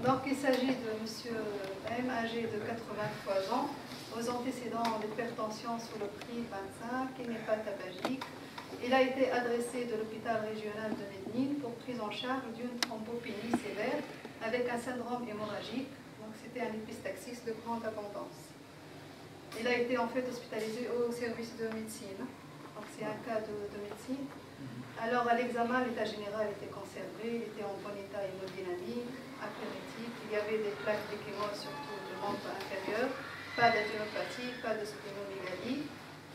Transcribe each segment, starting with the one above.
Donc il s'agit de M. M, âgé de 83 ans, aux antécédents d'hypertension sous le prix 25, qui n'est pas tabagique. Il a été adressé de l'hôpital régional de Médine pour prise en charge d'une thrombopénie sévère avec un syndrome hémorragique. Donc c'était un épistaxis de grande abondance. Il a été en fait hospitalisé au service de médecine. Donc c'est un cas de médecine. Alors à l'examen, l'état général était conservé, il était en bon état hémodynamique, apnérétique, il y avait des plaques d'échymose surtout de membre inférieur, pas d'adénopathie, pas de splénomégalie.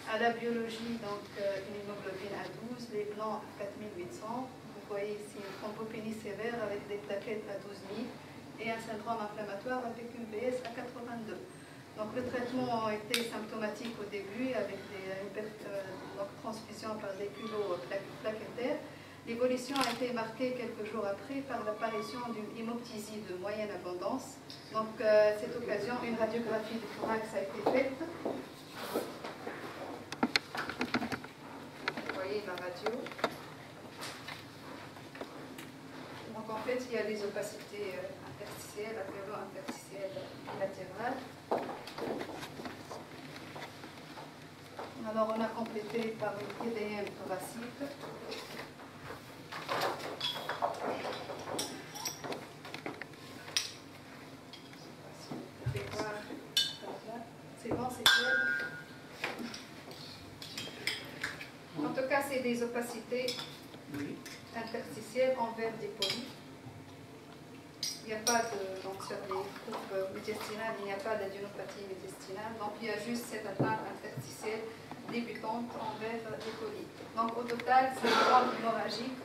À la biologie, donc une hémoglobine à 12, les blancs à 4800. Vous voyez ici une thrombopénie sévère avec des plaquettes à 12 000 et un syndrome inflammatoire avec une BS à 82. Donc le traitement a été symptomatique au début avec donc, transfusion par des culots plaquettaires. L'évolution a été marquée quelques jours après par l'apparition d'une hémoptysie de moyenne abondance. Donc à cette occasion, une radiographie du thorax a été faite. Vous voyez la radio. Donc en fait, il y a des opacités interstitielles, alvéolo-interstitielles bilatérales. Alors on a complété par une TDM thoracique. C'est bon, c'est clair. En tout cas, c'est des opacités interstitielles envers des polypes. Il n'y a pas de, donc sur les coupes médiastinales, il n'y a pas d'adénopathie médiastinale, donc il y a juste cette atteinte interstitielle débutante envers les polypes. Donc au total, c'est une grande hémorragique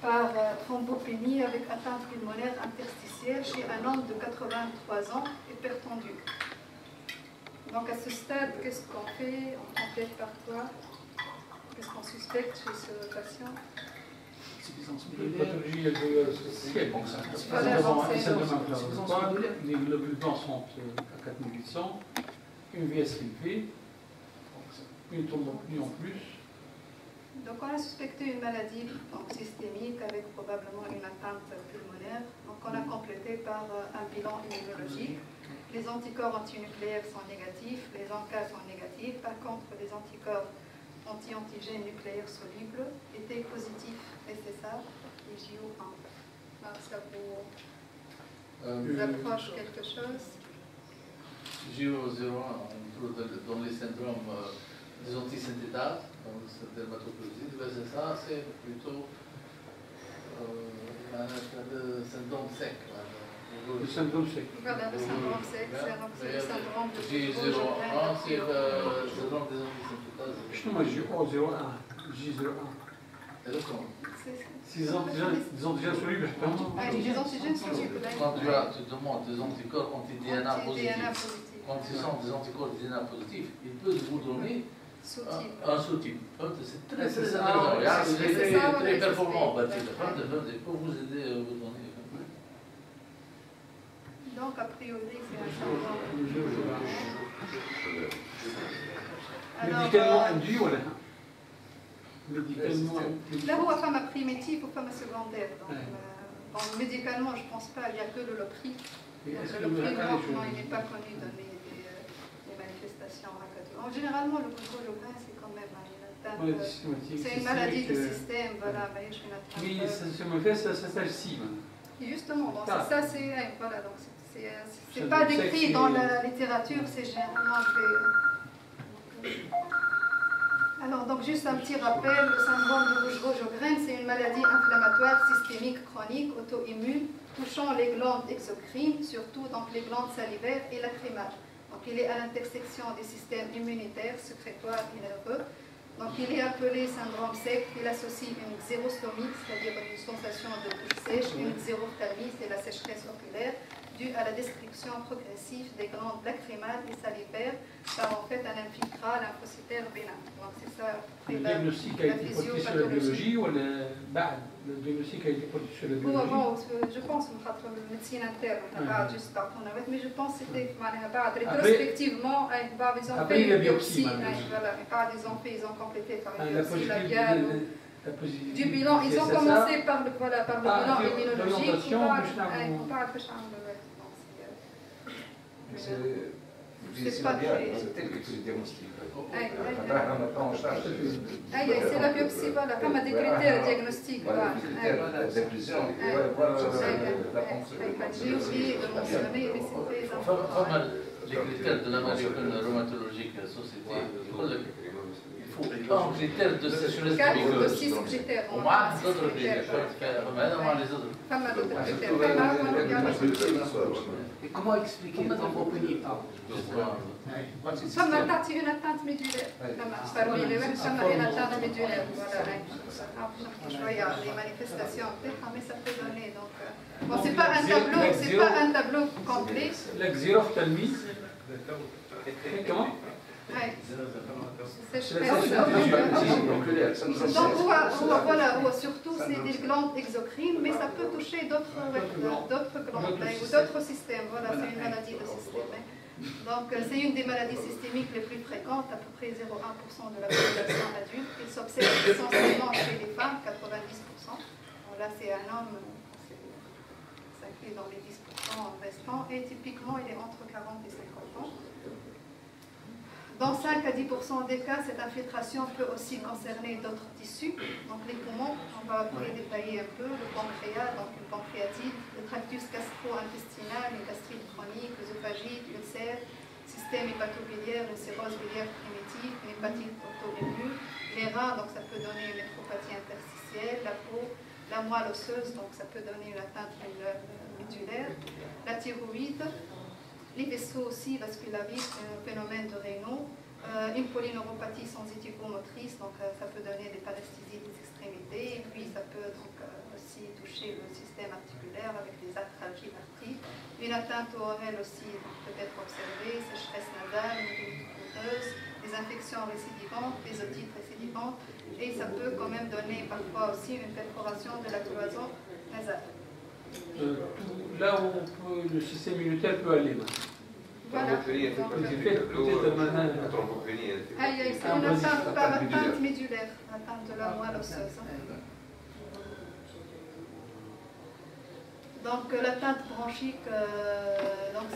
par thrombopénie avec atteinte pulmonaire interstitielle chez un homme de 83 ans hypertendu. Donc à ce stade, qu'est-ce qu'on fait? On complète par quoi? Qu'est-ce qu'on suspecte chez ce patient? Une pathologie alvéolo-interstitielle. Les globules blancs sont à 4800, une VS élevée, une thrombopénie en plus. Donc on a suspecté une maladie donc, systémique avec probablement une atteinte pulmonaire. Donc on a complété par un bilan immunologique. Les anticorps antinucléaires sont négatifs, les ANCA sont négatifs. Par contre, les anticorps anti-antigènes nucléaires solubles étaient positifs. Et c'est ça, les JO1. Alors ça vous approche quelque chose? JO01, on trouve dans les syndromes des antisynthétases, donc cette dermatoclosite, c'est ça, c'est plutôt le syndrome sec. Le syndrome sec. Voilà, le syndrome sec, c'est le syndrome de J01, c'est le syndrome des antisynthétases. Justement, J01, J01. Exactement. C'est des antigènes solubles. Les antigènes solubles. Quand tu demandes des anticorps anti-DNA positifs, quand ils sont des anticorps DNA positifs, ils peuvent vous donner un sous-type. C'est très très performant. Pour vous aider à vous donner. Donc, a priori, c'est un syndrome. Médicalement induit ou là? Médicalement. Là, où la femme primitive ou femme secondaire. Donc, médicalement, je ne pense pas, il n'y a que le prix. Le prix, non, il n'est pas connu donner des manifestations racadiques. Généralement, le contrôle au grain, c'est quand même une atteinte. C'est une maladie de système, voilà, mais je suis une atteinte. Oui, ça se manifeste, ça s'agit. Justement, donc ça, c'est. Voilà, donc c'est pas décrit dans la littérature, c'est généralement fait. Alors, donc, juste un petit rappel, le syndrome de Rouge-Rouge-Graine, c'est une maladie inflammatoire systémique chronique auto-immune touchant les glandes exocrines, surtout donc les glandes salivaires et lacrymales. Donc, il est à l'intersection des systèmes immunitaires, sécrétoires et nerveux. Donc, il est appelé syndrome sec. Il associe une xérostomie, c'est-à-dire une sensation de bouche sèche, une xérophthalmie, c'est la sécheresse oculaire, due à la destruction progressive des glandes lacrymales et salivaires par en fait un infiltrat lymphocytaire bénin. Donc c'est ça. Le diagnostic a été porté sur la biologie ou le diagnostic a été porté sur la biologie? Je pense que la médecine interne, juste par ton avec, mais je pense que c'était rétrospectivement, ils ont fait une biopsie. Voilà, ils ont complété par une biopsie labiale. du bilan. Ils ont commencé par le bilan immunologique. C'est pas c'est la biopsie, voilà, comme des critères diagnostiques. J'ai oublié de mentionner, mais c'est très important. Les critères de l'American Rheumatologic Society, il faut un critère de sécheresse du muqueuse. 6 critères. On a d'autres critères. Et comment expliquer comment punir فما تعطي une atteinte médulaire. parmi les mêmes فما une atteinte médulaire. Voilà. شوية les manifestations mais ça peut donner donc bon c'est pas un tableau complet. L'exyrophthalmie. Comment? Donc voilà, surtout c'est des glandes exocrines, mais ça peut toucher d'autres glandes ou d'autres systèmes. Voilà, c'est une maladie de système. Donc c'est une des maladies systémiques les plus fréquentes, à peu près 0,1% de la population adulte. Il s'observe essentiellement chez les femmes, 90%. Bon, là c'est un homme, ça inclut dans les 10% restants, et typiquement il est entre 40 et 50 ans. Dans 5 à 10% des cas, cette infiltration peut aussi concerner d'autres tissus. Donc les poumons, on va les détailler un peu, le pancréas, donc une pancréatite, le tractus gastro-intestinal, une gastrite chronique, l'œsophagite, l'ulcère, système hépatobiliaire, une cirrhose biliaire primitive, une hépatite auto-immune, les reins, donc ça peut donner une néphropathie interstitielle, la peau, la moelle osseuse, donc ça peut donner une atteinte médulaire, la thyroïde, les vaisseaux aussi vasculaires, un phénomène de Raynaud, une polyneuropathie sensitivo-motrice, donc ça peut donner des paresthésies des extrémités, et puis ça peut donc aussi toucher le système articulaire avec des arthralgies d'arthrite. Une atteinte ORL aussi peut être observée, sécheresse nasale, une muqueuse, des infections récidivantes, des otites récidivantes, et ça peut quand même donner parfois aussi une perforation de la cloison nasale. Là où le système immunitaire peut aller. Voilà. C'est une atteinte par atteinte médulaire, atteinte de la moelle osseuse. Donc l'atteinte bronchique,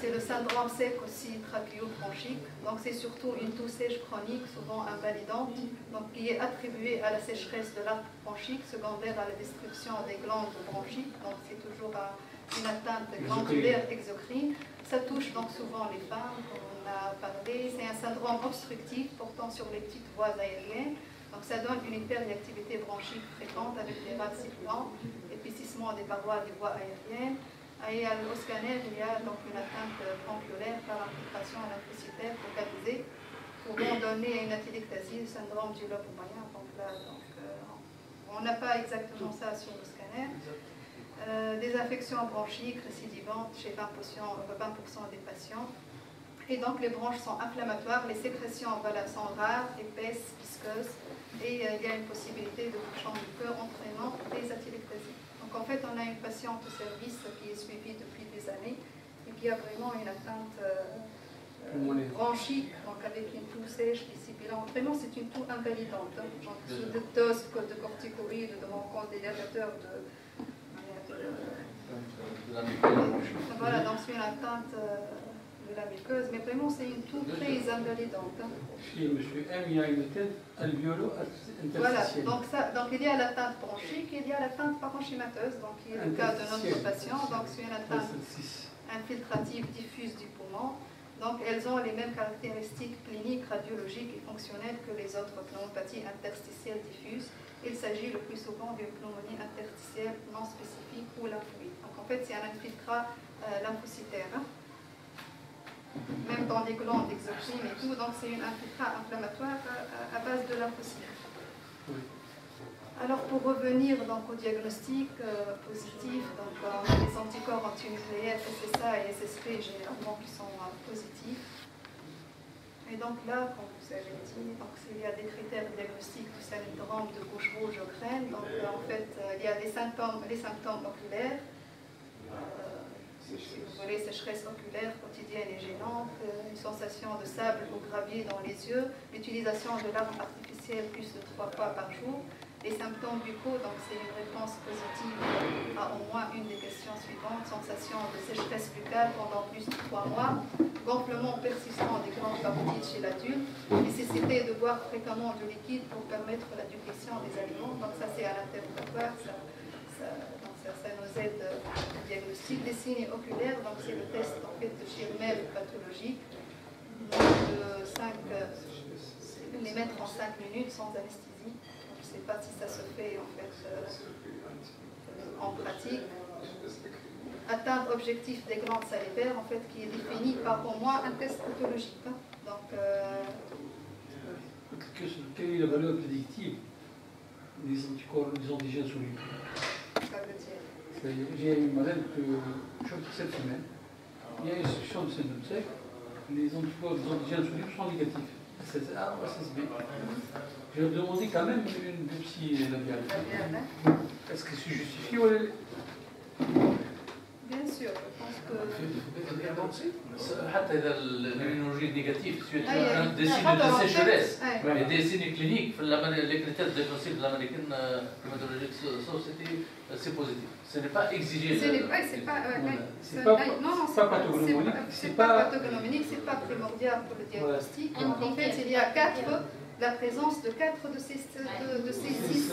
c'est le syndrome sec aussi trachéobronchique. Donc c'est surtout une toux sèche chronique, souvent invalidante, donc qui est attribuée à la sécheresse de l'arc bronchique, secondaire à la destruction des glandes bronchiques. Donc c'est toujours une atteinte glandulaire exocrine. Ça touche donc souvent les femmes, comme on a parlé. C'est un syndrome obstructif portant sur les petites voies aériennes. Donc ça donne une hyperréactivité bronchique fréquente avec des rats sifflants, épaississement des parois des voies aériennes. Et au scanner, il y a donc une atteinte bronchiolaire par infiltration lymphocytaire localisée, pouvant donner une atylectasie, le syndrome du lobe moyen. Donc là, on n'a pas exactement ça sur le scanner. Des infections bronchiques récidivantes chez 20% des patients. Et donc les bronches sont inflammatoires, les sécrétions sont rares, épaisses, visqueuses, et il y a une possibilité de bouchon du cœur entraînant des atylectasies. Donc en fait, on a une patiente au service qui est suivie depuis des années et qui a vraiment une atteinte bronchique, donc avec une toux sèche et sibilante. Vraiment, c'est une toux invalidante. Donc, sous de doses de corticoïdes, de bronchodilatateurs, voilà, donc c'est une atteinte de la muqueuse, mais vraiment c'est une toux très invalidante. Chez M. M, il y a une atteinte alvéolo-interstitielle. Voilà, donc il y a l'atteinte bronchique, il y a l'atteinte parenchymateuse, donc qui est le cas de notre patient. Donc c'est une atteinte infiltrative diffuse du poumon. Donc elles ont les mêmes caractéristiques cliniques, radiologiques et fonctionnelles que les autres pneumopathies interstitielles diffuses. Il s'agit le plus souvent d'une pneumonie interstitielle non spécifique ou lymphoïde. Donc en fait, c'est un infiltrat lymphocytaire, même dans les glandes exocrines et tout. Donc c'est un infiltrat inflammatoire à base de lymphocytes. Oui. Alors pour revenir donc au diagnostic positif, donc on a les anticorps antinucléaires SSA et SSP généralement qui sont positifs. Et donc là, comme vous avez dit, il y a des critères diagnostiques du syndrome de couche rouge au crâne. Donc en fait, il y a les symptômes oculaires, si vous voulez, sécheresse oculaire quotidienne et gênante, une sensation de sable ou gravier dans les yeux, l'utilisation de larmes artificielles plus de 3 fois par jour, les symptômes buccaux, donc c'est une réponse positive à au moins une des questions suivantes. Sensation de sécheresse buccale pendant plus de 3 mois, gonflement persistant des glandes parotides chez l'adulte, nécessité de boire fréquemment du liquide pour permettre la digestion des aliments. Donc ça c'est à l'interrogatoire, ça nous aide au diagnostic. Les signes oculaires, donc c'est le test en fait de Schirmer pathologique, de 5, les mettre en 5 minutes sans anesthésie. Je ne sais pas si ça se fait en fait en pratique. Atteindre objectif des glandes salivaires, en fait, qui est défini par au moins un test pathologique. Hein. Donc, quelle est la valeur prédictive des anticorps, des antigènes solubles? J'ai une malade que je cette semaine. Il y a une instruction de syndrome sec. Les anticorps, des antigènes solubles sont négatifs. SSA ou SSB. Je vais demander quand même une biopsie labiale. Est-ce que c'est justifié ou bien sûr, je pense que... حتى إذا l'immunologie négative, tu as des signes de sécheresse et des signes cliniques, les critères diagnostiques de l'américaine rhumatologique society, c'est positif. Ce n'est pas exigé. C'est pas pathognomonique, c'est pas primordial pour le diagnostic. En fait, il y a la présence de 4 de ces 6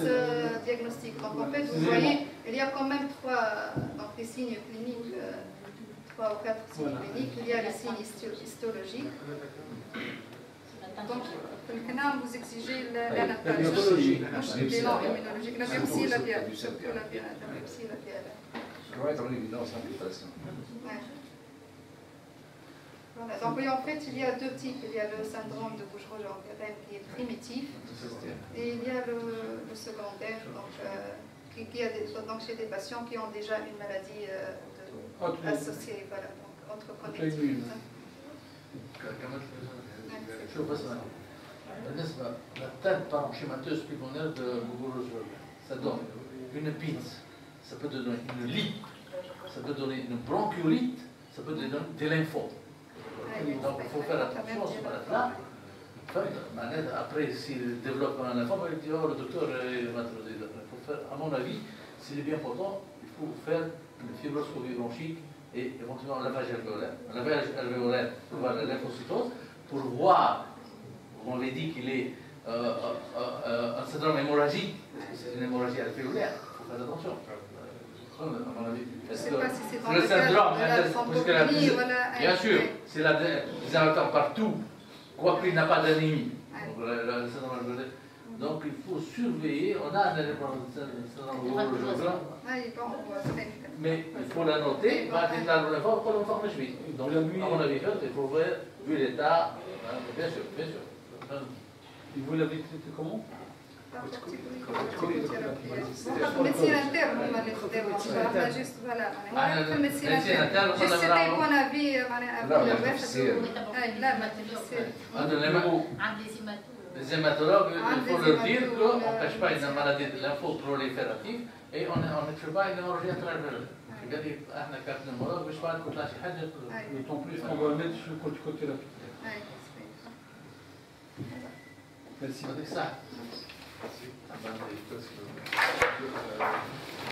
diagnostics. Donc en fait, vous voyez, il y a quand même 3 donc, les signes cliniques, 3 ou 4 signes cliniques. Il y a les signes histologiques. Donc, vous exigez l'anapage, le bilan immunologique, la biopsie labiale. Voilà. Donc oui, en fait, il y a 2 types. Il y a le syndrome de Bush-Rogers-Guerin qui est primitif et il y a le secondaire, donc, qui a donc chez des patients qui ont déjà une maladie associée, voilà, donc autre connective. شوف اسمع بالنسبه للتان parenchymatose pulmonaire de Bush-Rogers, ça donne une pince, ça peut donner une lite, ça peut donner une bronchiolite, ça peut donner des lymphomes. Donc il faut faire attention à ce malade-là. Après, s'il développe un lymphome, il dit oh, le docteur va te le dire. Il faut faire, à mon avis, s'il est bien portant, il faut faire une fibroscopie bronchique et éventuellement un lavage alvéolaire. Un lavage alvéolaire pour voir la lymphocytose, pour voir, on avait dit qu'il est un syndrome hémorragique, c'est une hémorragie alvéolaire, il faut faire attention. À mon avis. Je ne sais pas si c'est dans le syndrome, bien sûr, c'est des amateurs partout, quoiqu'il n'a pas d'anémie. Donc il faut surveiller, on a un élément de syndrome mais il faut la noter, va détailler le fort pour le former juif. Donc à mon avis, il faut voir, vu l'état, bien sûr, bien sûr. Et vous l'avez traité comment? médecine interne, on va les juste voilà. médecine interne. Je sais pas qu'on a vu les hématologues, il faut leur dire qu'on n'empêche pas une maladie de lymphoproliférative et on n'empêche pas une hémorragie intraveineuse. C'est-à-dire, احنا كابنمولوج مش بعد كل شيء حاجه d'autant plus qu'on va le mettre sur corticothérapie. Merci. Ça.